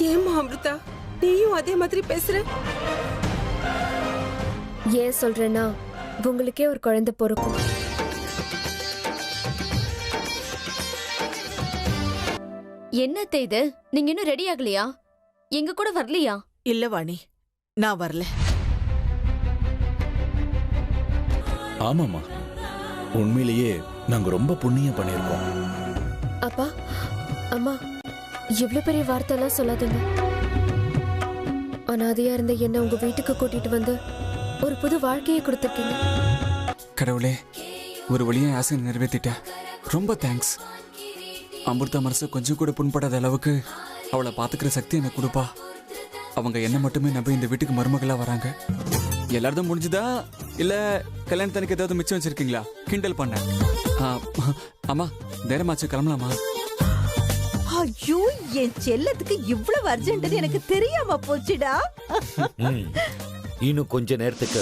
ஏம்மா அமிர்தா, நீயும் அதே மாதிரி பேசுற? ஏன் சொல்றேன்னா உங்களுக்கே ஒரு குழந்தை பிறக்கும். என்னத்த இது? நீங்க இன்னும் ரெடி ஆகலையா? எங்க கூட வரலையா? இல்ல வாணி, நான் வரல. ஆமாமா, உண்மையிலேயே நாங்க ரொம்ப புண்ணியம் பண்ணிருக்கோம். அப்பா அம்மா, இவ்வளவு பெரிய வார்த்தை எல்லாம் சொல்லாதீங்க. அனாதையா இருந்த என்ன உங்க வீட்டுக்கு கூட்டிட்டு வந்து ஒரு புது வாழ்க்கையை கொடுத்துருக்கீங்க. கடவுளே, ஒரு வழியை ஆசை நிறைவேற்றிட்ட. ரொம்ப தேங்க்ஸ். அமிர்தா மனசு கொஞ்சம் கூட புண்படாத அளவுக்கு அவளை பாத்துக்கிற சக்தி எனக்கு கொடுப்பா. அவங்க என்ன மட்டுமே நம்பி இந்த வீட்டுக்கு மருமகளா வராங்க. எல்லாரும் முடிஞ்சுதா இல்ல கல்யாணத்தனுக்கு ஏதாவது மிச்சம் வச்சிருக்கீங்களா? கிண்டல் பண்ண. அம்மா நேரமாச்சு, கிளம்பலாமா? ஐயோ, என் செல்லத்துக்கு இவ்வளவு அர்ஜென்ட் எனக்கு தெரியாம போச்சுடா. இன்னும் கொஞ்ச நேரத்துக்கு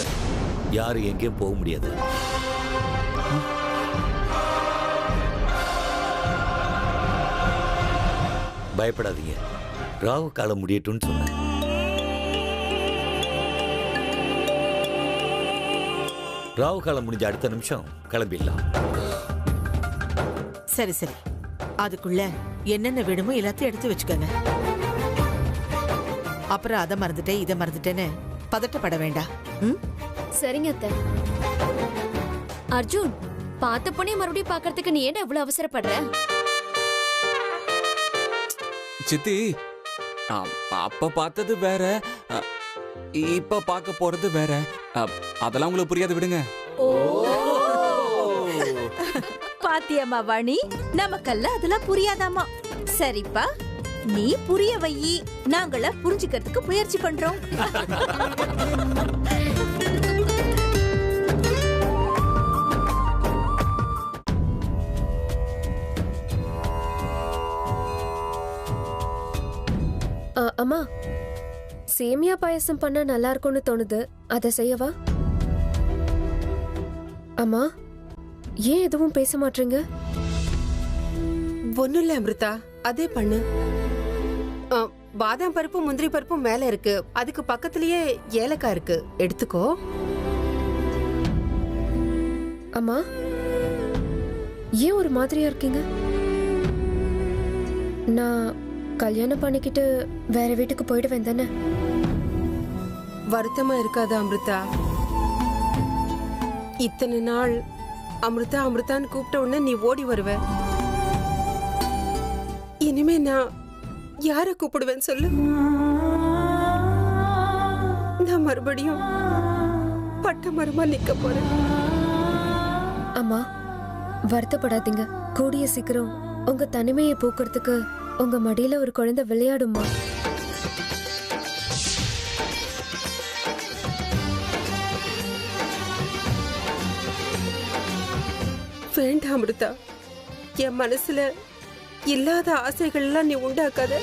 யாரும் எங்கேயும் போக முடியாது. பயப்படாதீங்க, ராகு காலம் முடியட்டும்னு சொன்னேன். ராகு காலம் முடிஞ்ச அடுத்த நிமிஷம் கிளம்பிடலாம். சரி சரி, அதுக்குள்ள என்னென்ன வேணுமோ எல்லாத்தையும் எடுத்து வச்சுக்கோங்க. அப்புறம் அதை மறந்துட்டேன் இதை மறந்துட்டேன்னு பதட்டப்பட வேண்டாம். சரிங்க அத்தை. அர்ஜுன், பார்த்த பொண்ணே மறுபடியும் பாக்குறதுக்கு நீ என்ன இவ்வளவு அவசரப்படுற? சித்தி, அப்ப பார்த்தது வேற, இப்ப பார்க்க போறது வேற. அதெல்லாம் உங்களுக்கு புரியாது, விடுங்க. பாத்தியம்மா வாணி, நமக்கெல்லாம் அதெல்லாம் புரியாதாமா. சரிப்பா, நீ புரிய வையி, நாங்கள புரிஞ்சுக்கிறதுக்கு முயற்சி பண்றோம். அம்மா, சேமியா பாயசம் பண்ணா நல்லா இருக்கும்னு தோணுது, அதை செய்யவா? அம்மா, ஏன் எதுவும் பேச மாட்டீங்க? ஒண்ணும் இல்ல அமிர்தா, அதே பண்ணு. பாதாம் பருப்பும் முந்திரி பருப்பும் மேல இருக்கு, அதுக்கு பக்கத்திலேயே ஏலக்காய் இருக்கு, எடுத்துக்கோ. அம்மா, ஏன் ஒரு மாதிரியா இருக்கீங்க? நான் கல்யாணம் பண்ணிக்கிட்டு வேற வீட்டுக்கு போயிடுவேன் தானே? வருத்தமா இருக்காது அமிர்தா? இத்தனை நாள் அமிர்தா அமிர்தான்னு கூப்பிட்ட உடனே நீ ஓடி வருவ. இனிமே நான் யார கூப்பிடுவேன்னு சொல்லு? நான் மறுபடியும் பட்ட மரமா நிக்க போறேன். அம்மா, வருத்தப்படாதீங்க. கூடிய சீக்கிரம் உங்க தனிமையை போக்குறதுக்கு உங்க மடியில ஒரு குழந்தை விளையாடுமா? வேண்டாம் அமிர்தா, என் மனசுல இல்லாத ஆசைகள் எல்லாம் நீ உண்டாக்காத.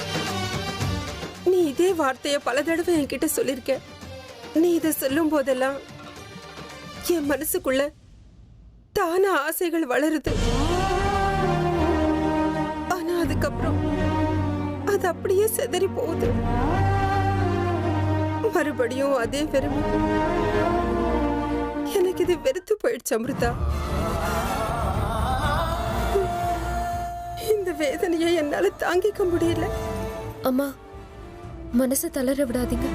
நீ இதே வார்த்தைய பல தடவை என்கிட்ட சொல்லிருக்க. நீ இத சொல்லும் போதெல்லாம் என் மனசுக்குள்ள தான ஆசைகள் வளருது. ஆனா அதுக்கப்புறம் அது அப்படியே சிதறி போகுது. மறுபடியும் அதே வெறுமை. எனக்கு இது வெறுத்து போயிடுச்சு அமிர்தா. இந்த வேதனையை என்னால தாங்கிக்க முடியல. அம்மா, மனசை தளர விடாதீங்க.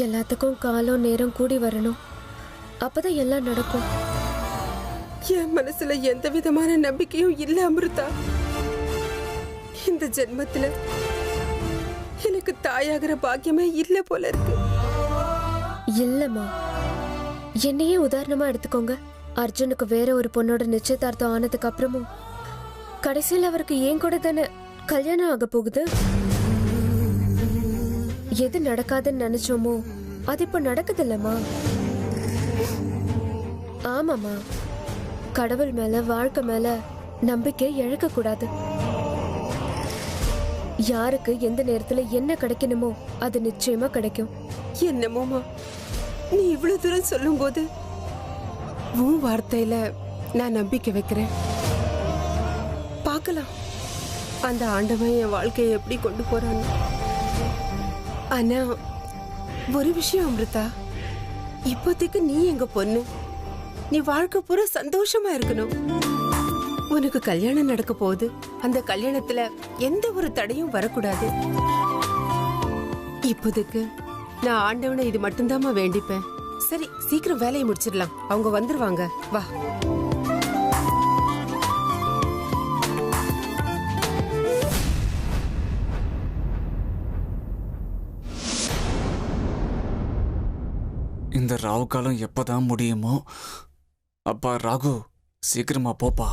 எல்லாத்துக்கும் காலம் நேரம் கூடி வரணும், அப்பதான் எல்லாம் நடக்கும். என் மனசுல எந்த விதமான நம்பிக்கையும் இல்ல அமிர்தா. இந்த ஜென்மத்துல எனக்கு தாயாகிற பாக்கியமே இல்ல போல இருக்கு. இல்லம்மா, என்னையே உதாரணமா எடுத்துக்கோங்க. அர்ஜுனுக்கு வேற ஒரு பொண்ணோட நிச்சயதார்த்தம் ஆனதுக்கு அப்புறமும் கடைசியில் அவருக்கு ஏன் கூட தானே கல்யாணம் ஆக போகுது. எது நடக்காதுன்னு நினைச்சோமோ அது இப்ப நடக்குது இல்லம்மா? ஆமாமா, கடவுள் மேல வாழ்க்கை மேல நம்பிக்கை இழக்க கூடாது. யாருக்கு எந்த நேரத்துல என்ன கிடைக்கணுமோ அது நிச்சயமா கிடைக்கும். என்னமோமா, நீ இவ்வளவு தூரம் சொல்லும் போது உன் வார்த்தையில நான் நம்பிக்கை வைக்கிறேன். பார்க்கலாம், அந்த ஆண்டவன் என் வாழ்க்கையை எப்படி கொண்டு போறான்னு. ஆனா ஒரு விஷயம் அமிர்தா, இப்போதைக்கு நீ எங்க பொண்ணு, நீ வாழ்க்கை பூரா சந்தோஷமா இருக்கணும். உனக்கு கல்யாணம் நடக்க போகுது, அந்த கல்யாணத்துல எந்த ஒரு தடையும் வரக்கூடாது. இப்போதைக்கு நான் ஆண்டவனை இது மட்டும்தாம்மா வேண்டிப்பேன். சரி, சீக்கிரம் வேலையை முடிச்சிடலாம், அவங்க வந்துருவாங்க. வா. இந்த ராகு காலம் எப்பதான் முடியுமோ? அப்பா ராகு, சீக்கிரமா போப்பா.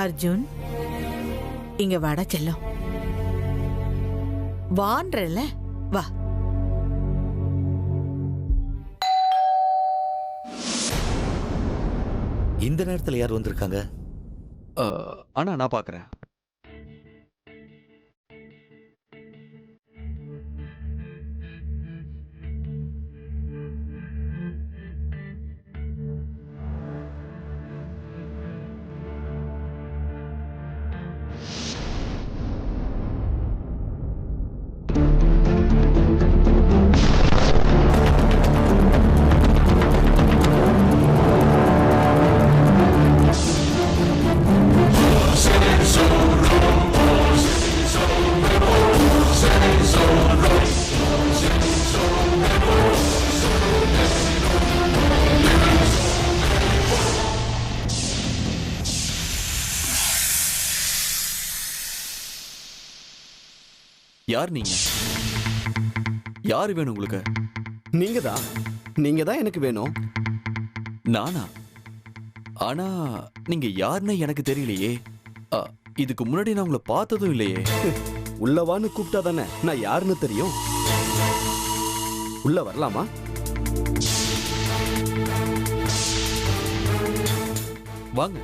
அர்ஜுன், இங்க வாடா செல்லம். வான்றல, வா. இந்த நேரத்துல யார் வந்திருக்காங்க? அண்ணா நான் பார்க்குறேன். யார் நீங்க? யார் வேணும் உங்களுக்கு? நீங்க தான் எனக்கு வேணும். நானா? ஆனா நீங்க யாருன்னு எனக்கு தெரியலையே. இதுக்கு முன்னாடி நான் உங்களை பார்த்ததும் இல்லையே. உள்ளவான்னு கூப்பிட்டா தானே நான் யாருன்னு தெரியும். உள்ள வரலாமா? வாங்க.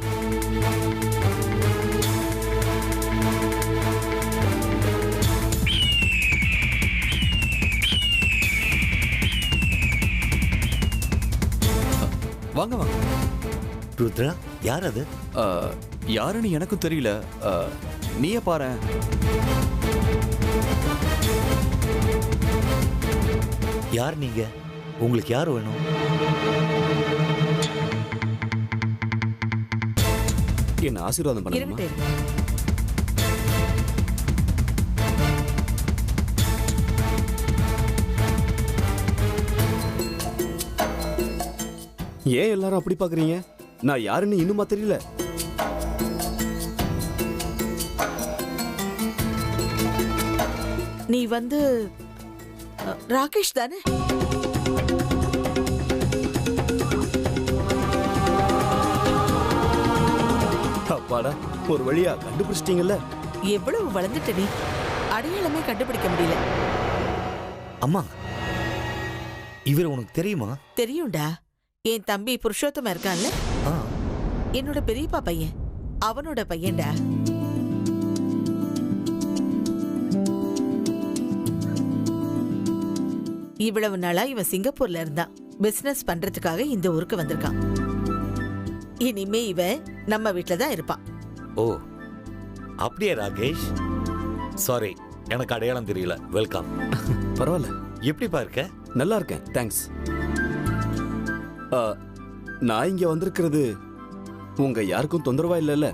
வாங்க வாங்க. ருத்ரா, யார் அது? யாருன்னு எனக்கும் தெரியல. நீயே பாரு. யார் நீங்க? உங்களுக்கு யார் வேணும்? என்ன ஆசீர்வாதம் பண்ணுமா? ஏன் எல்லாரும் அப்படி பாக்குறீங்க? நான் யாருன்னு இன்னுமா தெரியல? நீ வந்து ராகேஷ் தானே? அப்பாடா, ஒரு வழியா கண்டுபிடிச்சிட்டீங்கல்ல. எவ்வளவு வளர்ந்துட்ட நீ, அடையாளமே கண்டுபிடிக்க முடியல. அம்மா, இவர் உனக்கு தெரியுமா? தெரியும்டா, என் தம்பி புருஷோத்தம இருக்கான்ல, என்னோட பெரியப்பா பையன், அவனோட பையன்டா. இவ்வளவு நாளா இவன் சிங்கப்பூர்ல இருந்தான். பிசினஸ் பண்றதுக்காக இந்த ஊருக்கு வந்திருக்கான். இனிமே இவன் நம்ம வீட்டுல தான் இருப்பான். ஓ அப்படியே ராகேஷ்? சாரி, எனக்கு அடையாளம் தெரியல. வெல்கம். பரவாயில்ல. எப்படி பார்க்க? நல்லா இருக்கேன், தேங்க்ஸ். நான் இங்க வந்திருக்கிறது உங்க யாருக்கும் தொந்தரவா இல்லைல்ல?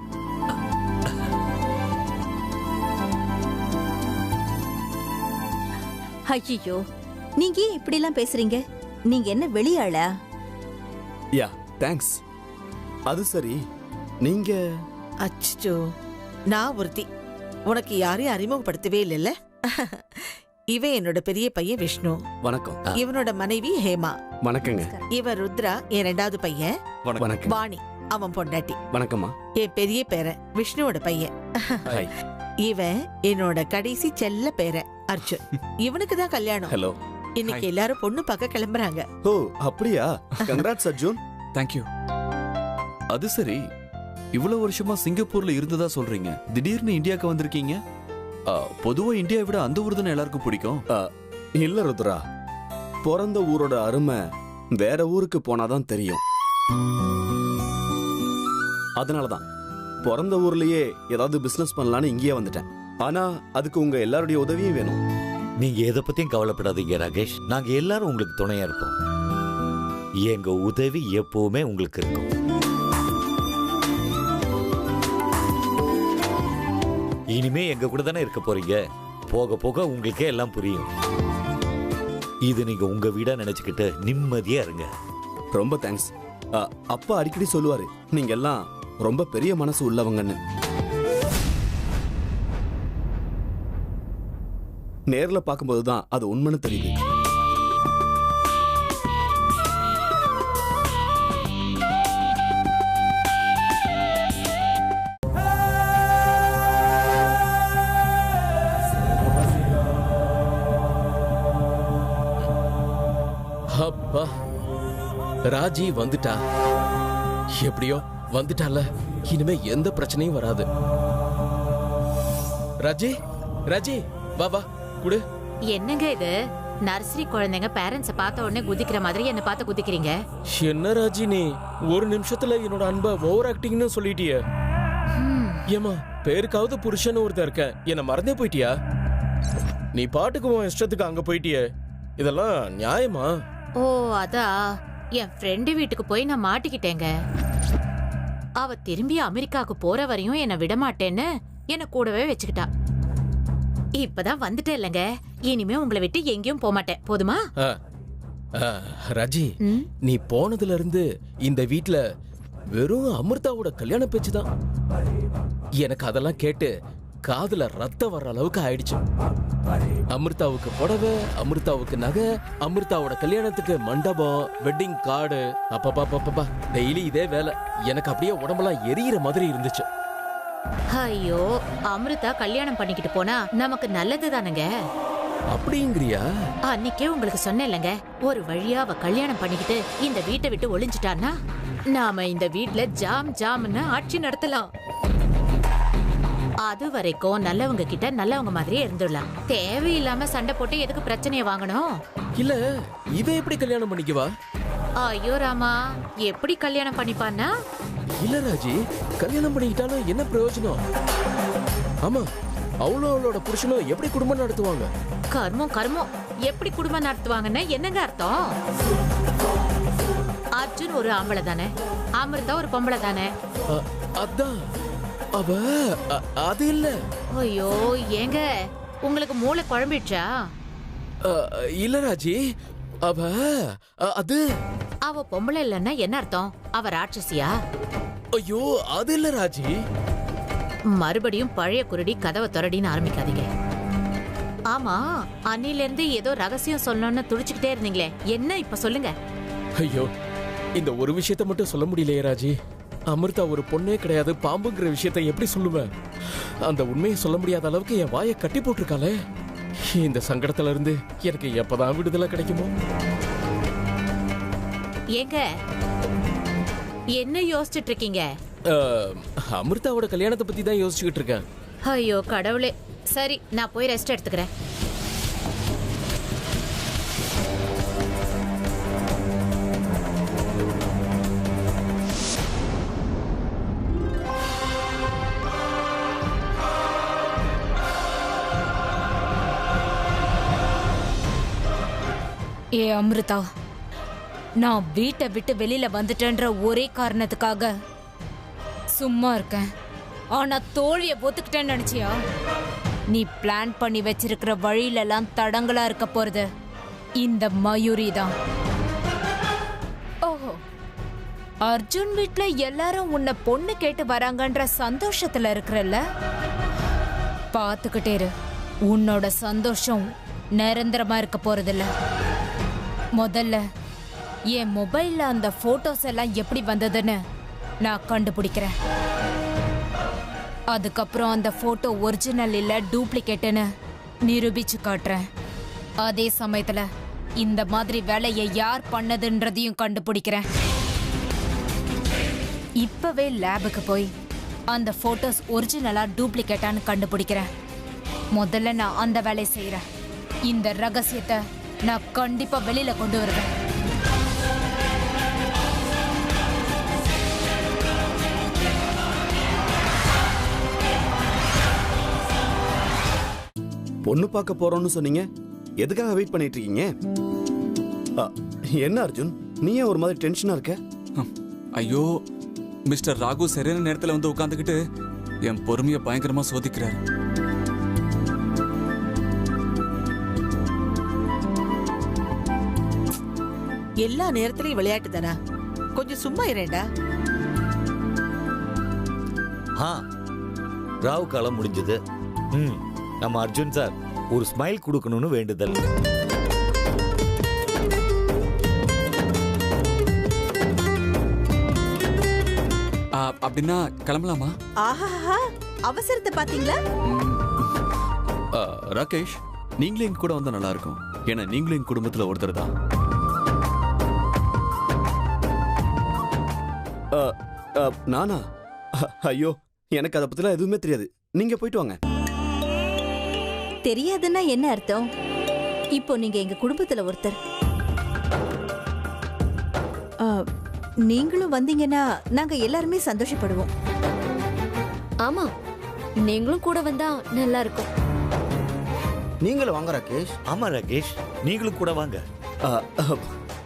ஐயோ, நீங்க ஏன் இப்படி எல்லாம் பேசுறீங்க? நீங்க என்ன வெளியாளா? யா, தேங்க்ஸ். அது சரி, நீங்க? அச்சோ, நான் ஒருத்தி. உனக்கு யாரையும் அறிமுகப்படுத்தவே இல்லைல்ல? இவன் என்னோட பெரிய பையன் விஷ்ணு. வணக்கம். இவனோட மனைவி ஹேமா. வணக்கங்க. இவன் ருத்ரா, என் ரெண்டாவது பையன். வணக்கம். வாணி, அவன் பொண்டாட்டி. வணக்கம்மா. என் பெரிய பேரன் விஷ்ணுவோட பையன். ஹாய். இவன் என்னோட கடைசி செல்ல பேரன் அர்ஜுன். இவனுக்கு தான் கல்யாணம். ஹலோ. இன்னைக்கு எல்லாரும் பொண்ணு பார்க்க கிளம்புறாங்க. ஓ அப்படியா? கங்க்ராட்ஸ் அர்ஜுன். தேங்க்யூ. அது சரி, இவ்வளவு வருஷமா சிங்கப்பூர்ல இருந்ததா சொல்றீங்க, திடீர்னு இந்தியாவுக்கு வந்திருக்கீங்க. பொதுவா இந்தியாவை விட அந்த ஊர் தானே எல்லாருக்கும் பிடிக்கும். இல்ல ருத்ரா, பிறந்த ஊரோட அருமை வேற ஊருக்கு போனாதான் தெரியும். அதனாலதான் பிறந்த ஊர்லயே ஏதாவது பிசினஸ் பண்ணலான்னு இங்கேயே வந்துட்டேன். ஆனா அதுக்கு உங்க எல்லாருடைய உதவியும் வேணும். நீங்க எதை பத்தியும் கவலைப்படாதீங்க ராகேஷ். நாங்க எல்லாரும் உங்களுக்கு துணையா இருப்போம். எங்க உதவி எப்பவுமே உங்களுக்கு இருக்கும். இனிமே எங்க கூட தானே இருக்க போறீங்க. போக போக உங்களுக்கே எல்லாம் புரியும். இது நீங்க உங்க வீடா நினைச்சுக்கிட்டு நிம்மதியா இருங்க. ரொம்ப தேங்க்ஸ். அப்பா அடிக்கடி சொல்லுவாரு, நீங்க எல்லாம் ரொம்ப பெரிய மனசு உள்ளவங்கன்னு. நேர்ல பார்க்கும்போதுதான் அது உண்மைன்னு தெரியுது. அப்பா, ராஜி வந்துட்டா. எப்படியோ வந்துட்டால, இனிமே எந்த பிரச்சனையும் வராது. ராஜி, ராஜி, வா வா குடு. என்னங்க இது? நர்சரி குழந்தைங்க பேரண்ட்ஸை பார்த்த உடனே குதிக்கிற மாதிரி என்ன பார்த்து குதிக்கிறீங்க. என்ன ராஜி, நீ ஒரு நிமிஷத்துல என்னோட அன்பை ஓவர் ஆக்டிங்னு சொல்லிட்டிய. ஏமா, பேருக்காவது புருஷன் ஒருத்தர் இருக்க, என்ன மறந்தே போயிட்டியா? நீ பாட்டுக்கு உன் இஷ்டத்துக்கு அங்க போயிட்டிய. இதெல்லாம் நியாயமா? ஓ, அதா என் ஃப்ரெண்டு வீட்டுக்கு போய் நான் மாட்டிக்கிட்டேங்க. அவ திரும்பி அமெரிக்காவுக்கு போற வரையும் என்ன விட மாட்டேன்னு என்ன கூடவே வச்சுக்கிட்டா. இப்பதான் வந்துட்டேன் இல்லங்க, இனிமே உங்களை விட்டு எங்கேயும் போக மாட்டேன். போதுமா? ராஜி, நீ போனதுல இருந்து இந்த வீட்ல வெறும் அமிர்தாவோட கல்யாண பேச்சுதான். எனக்கு அதெல்லாம் கேட்டு காதுல ரத்தம் வர்ற அளவுக்கு ஆயிடுச்சு. அமிர்தாவுக்கு புடவை, அமிர்தாவுக்கு நகை, அமிர்தாவோட கல்யாணத்துக்கு மண்டபம், வெட்டிங் கார்டு. அப்பா டெய்லி இதே வேலை. எனக்கு அப்படியே உடம்பெல்லாம் எரியிற மாதிரி இருந்துச்சு. ஐயோ, அமிர்தா கல்யாணம் பண்ணிக்கிட்டு போனா நமக்கு நல்லது தானுங்க. அப்படிங்கிறியா? அன்னைக்கே உங்களுக்கு சொன்னேன்லங்க, ஒரு வழியா அவ கல்யாணம் பண்ணிக்கிட்டு இந்த வீட்டை விட்டு ஒளிஞ்சிட்டான்னா நாம இந்த வீட்ல ஜாம் ஜாம்னு ஆட்சி நடத்தலாம். அது வரைக்கும் நல்லவங்க கிட்ட நல்லவங்க மாதிரியே இருந்துடலாம். தேவையில்லாம சண்டை போட்டு எதுக்கு பிரச்சனையை வாங்கணும்? இல்ல, இவ எப்படி கல்யாணம் பண்ணிக்குவா? ஐயோ ராமா, எப்படி கல்யாணம் பண்ணிப்பான்னா? இல்ல ராஜி, கல்யாணம் பண்ணிக்கிட்டாலும் என்ன பிரயோஜனம்? ஆமா, அவளோட புருஷனும் எப்படி குடும்பம் நடத்துவாங்க? கர்மம் எப்படி குடும்பம் நடத்துவாங்கன்னு என்னங்க அர்த்தம்? அர்ஜுன் ஒரு ஆம்பளை தானே, அமிர்தா ஒரு பொம்பளை தானே. அதான் அவ அது இல்ல. ஐயோ, ஏங்க உங்களுக்கு மூளை குழம்பிடுச்சா? இல்ல ராஜி, அவ அது அவ பொம்பளை இல்லன்னா என்ன அர்த்தம்? அவ ராட்சசியா? ஐயோ, அது இல்ல ராஜி. மறுபடியும் பழைய குருடி கதவை திறடின்னு ஆரம்பிக்காதீங்க. ஆமா, அன்னில இருந்து ஏதோ ரகசியம் சொல்லணும்னு துடிச்சுக்கிட்டே இருந்தீங்களே, என்ன இப்ப சொல்லுங்க. ஐயோ, இந்த ஒரு விஷயத்த மட்டும் சொல்ல முடியலையே ராஜி. அமிர்தா ஒரு பொண்ணே கிடையாது, பாம்புங்கிற விஷயத்தை எப்படி சொல்லுவேன்? அந்த உண்மையை சொல்ல முடியாத அளவுக்கு என் வாயை கட்டி போட்டிருக்காளே. இந்த சங்கடத்துல இருந்து எனக்கு எப்பதான் விடுதலை கிடைக்குமோ? ஏங்க என்ன யோசிச்சுட்டு இருக்கீங்க? அமிர்தாவோட கல்யாணத்தை பத்தி தான் யோசிச்சுக்கிட்டு இருக்கேன். ஐயோ கடவுளே, சரி நான் போய் ரெஸ்ட் எடுத்துக்கிறேன். ஏ அமிர்தா, நான் வீட்டை விட்டு வெளியில வந்துட்டேன்ற ஒரே காரணத்துக்காக சும்மா இருக்கேன். ஆனா தோழிய ஒத்துக்கிட்டேன்னு நினைச்சியா? நீ பிளான் பண்ணி வச்சிருக்கிற வழியிலெல்லாம் தடங்களா இருக்க போறது இந்த மயூரி தான். ஓஹோ, அர்ஜுன் வீட்ல எல்லாரும் உன்னை பொண்ணு கேட்டு வராங்கன்ற சந்தோஷத்துல இருக்கிறல்ல? பாத்துக்கிட்டே இரு, உன்னோட சந்தோஷம் நிரந்தரமா இருக்க போறதில்ல. முதல்ல என் மொபைல்ல அந்த போட்டோஸ் எல்லாம் எப்படி வந்ததுன்னு நான் கண்டுபிடிக்கிறேன். அதுக்கப்புறம் அந்த போட்டோ ஒரிஜினல் இல்ல டூப்ளிகேட்னு நிரூபிச்சு காட்டுறேன். அதே சமயத்துல இந்த மாதிரி வேலையை யார் பண்ணதுன்றதையும் கண்டுபிடிக்கிறேன். இப்பவே லேபுக்கு போய் அந்த போட்டோஸ் ஒரிஜினலா டூப்ளிகேட்டான்னு கண்டுபிடிக்கிறேன். முதல்ல நான் அந்த வேலையை செய்யறேன். இந்த ரகசியத்தை நான் கண்டிப்பா வெளியில கொண்டு வருவேன். பொண்ணு பார்க்க போறோம்னு சொன்னீங்க, எதுக்காக வெயிட் பண்ணிட்டு இருக்கீங்க? என்ன அர்ஜுன், நீ ஏன் ஒரு மாதிரி டென்ஷனா இருக்க? ஐயோ, மிஸ்டர் ராகு சரியான நேரத்துல வந்து உட்காந்துக்கிட்டு என் பொறுமையை பயங்கரமா சோதிக்கிறாரு. எல்லா நேரத்திலயும் விளையாட்டு தானா? கொஞ்சம் சும்மா இரேண்டா. ராவு காலம் முடிஞ்சது. நம்ம அர்ஜுன் சார் ஒரு ஸ்மைல் கொடுக்கணும்னு வேண்டுதல். அப்படின்னா கிளம்பலாமா? ஆஹா, அவசரத்தை பாத்தீங்களா? ராகேஷ், நீங்களும் எங்க கூட வந்தா நல்லா இருக்கும். ஏன்னா நீங்களும் எங்க குடும்பத்துல ஒருத்தர் தான். நானா? ஐயோ, எனக்கு அதை பத்திலாம் எதுவுமே தெரியாது. நீங்க போயிட்டு வாங்க. தெரியாதுன்னா என்ன அர்த்தம்? இப்போ நீங்க எங்க குடும்பத்துல ஒருத்தர். நீங்களும் வந்தீங்கன்னா நாங்க எல்லாருமே சந்தோஷப்படுவோம். ஆமா, நீங்களும் கூட வந்தா நல்லா இருக்கும். நீங்களும் வாங்க ராகேஷ். ஆமா ராகேஷ், நீங்களும் கூட வாங்க.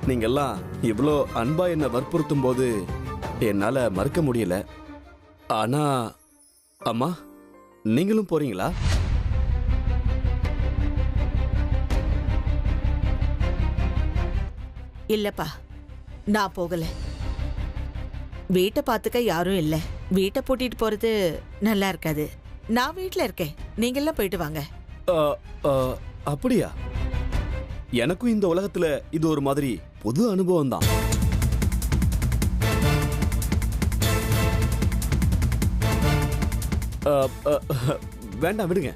நீங்க எல்லாம் இவ்வளோ அன்பா என்ன வற்புறுத்தும் போது என்னால மறுக்க முடியல. ஆனா அம்மா, நீங்களும் போறீங்களா? இல்லப்பா, நான் போகல. வீட்டை பார்த்துக்க யாரும் இல்ல. வீட்டை பூட்டிட்டு போறது நல்லா இருக்காது. நான் வீட்டுல இருக்கேன், நீங்க எல்லாம் போயிட்டு வாங்க. அப்படியா? எனக்கும் இந்த உலகத்துல இது ஒரு மாதிரி புது அனுபவம் தான். வேண்டாம், விடுங்க,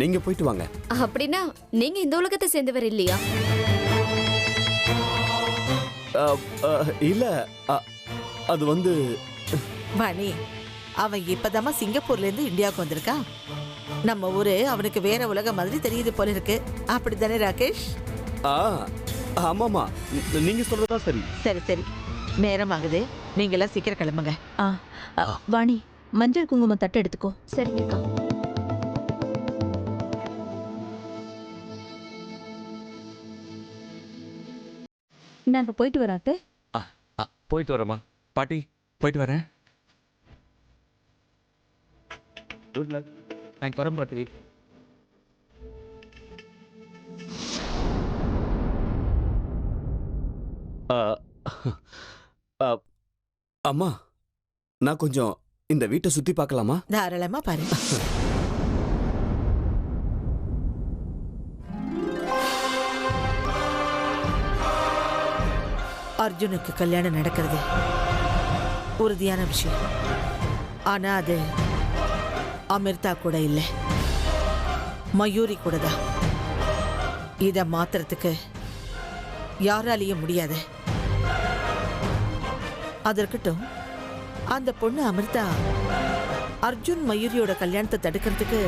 நீங்க போயிட்டு வாங்க. அப்படின்னா நீங்க இந்த உலகத்தை சேர்ந்தவர் இல்லையா? இல்ல, அது வந்து வாணி, அவன் இப்பதாமா சிங்கப்பூர்ல இருந்து இந்தியாவுக்கு வந்திருக்கான். நம்ம ஊரு அவனுக்கு வேற உலகம் மாதிரி தெரியுது போல இருக்கு. அப்படித்தானே ராகேஷ்? ஆமாமா, நீங்க சொல்றதா சரி. சரி சரி, நேரம் ஆகுது. நீங்க எல்லாம் சீக்கிரம் கிளம்புங்க. வாணி, மஞ்சள் குங்குமம் தட்டு எடுத்துக்கோ. சரிங்கக்கா. நாங்க போயிட்டு வராங்க. போயிட்டு வரேம்மா. பாட்டி, போயிட்டு வரேன். Good luck. நான் வரேன் பாட்டி. அம்மா, நான் கொஞ்சம் இந்த வீட்டை சுத்தி பார்க்கலாமா? தாராளமா பாரு. அர்ஜுனுக்கு கல்யாணம் நடக்கிறது உறுதியான விஷயம். ஆனா அது அமிர்தா கூட இல்லை, மயூரி கூட தான். இதை மாத்துறதுக்கு யாராலையும் முடியாது. அதற்கட்டும், அந்த பொண்ணு அமிர்தா அர்ஜுன் மயூரியோட கல்யாணத்தை தடுக்கிறதுக்கு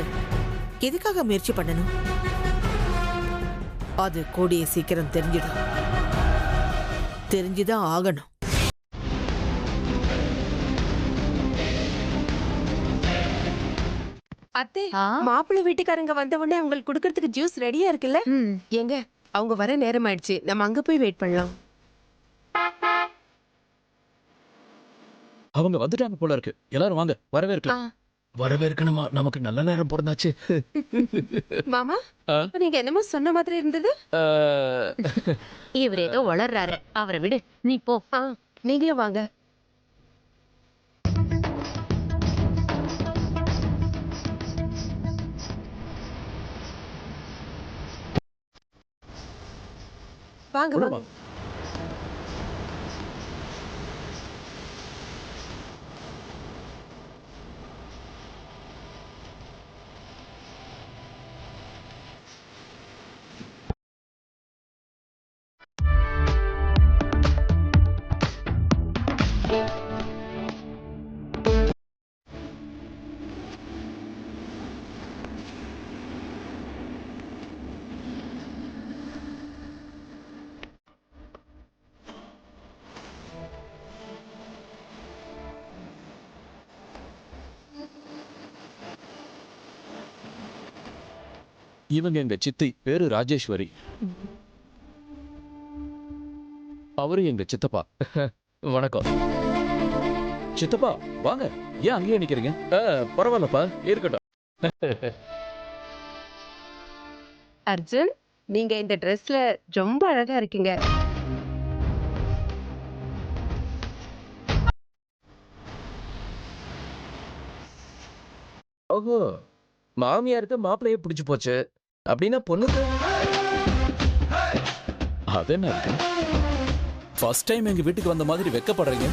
எதுக்காக முயற்சி பண்ணணும்? அது கூடிய சீக்கிரம் தெரிஞ்சிடும். தெரிஞ்சுதான் ஆகணும். அத்தே, மாப்பிள்ளை வீட்டுக்காரங்க வந்த உடனே அவங்களுக்கு கொடுக்கறதுக்கு ஜூஸ் ரெடியா இருக்குல்ல? எங்க அவங்க வர நேரம் ஆயிடுச்சு, நம்ம அங்க போய் வெயிட் பண்ணலாம். அவங்க வந்துட்டாங்க போல இருக்கு. எல்லாரும் வாங்க, வரவேற்கலாம். வரவேற்கணுமா? நமக்கு நல்ல நேரம் பிறந்தாச்சு. மாமா, நீங்க என்னமோ சொன்ன மாதிரி இருந்தது. இவர் ஏதோ வளர்றாரு, அவரை விடு, நீ போ. நீங்களும் வாங்க. வாங்க வாங்க. இவங்க எங்க சித்தி, பேரு ராஜேஸ்வரி. அவரு எங்க சித்தப்பா. வணக்கம். சித்தப்பா வாங்க, ஏன் அங்கேயே நிக்கிறீங்க? பரவாயில்லப்பா, இருக்கட்டும். அர்ஜுன், நீங்க இந்த ட்ரெஸ்ல ரொம்ப அழகா இருக்கீங்க. ஓஹோ, மாமியாருக்கு மாப்பிள்ளையே பிடிச்சு போச்சு. அப்படின்னா பொண்ணுக்கு அது என்ன இருக்கு? ஃபர்ஸ்ட் டைம் எங்க வீட்டுக்கு வந்த மாதிரி வெக்கப்படுறீங்க.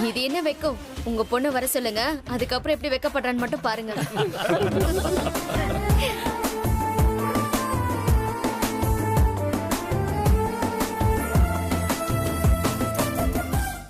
இது என்ன வெக்கம்? உங்க பொண்ணு வர சொல்லுங்க, அதுக்கப்புறம் எப்படி வெக்கப்படுறான்னு மட்டும் பாருங்க.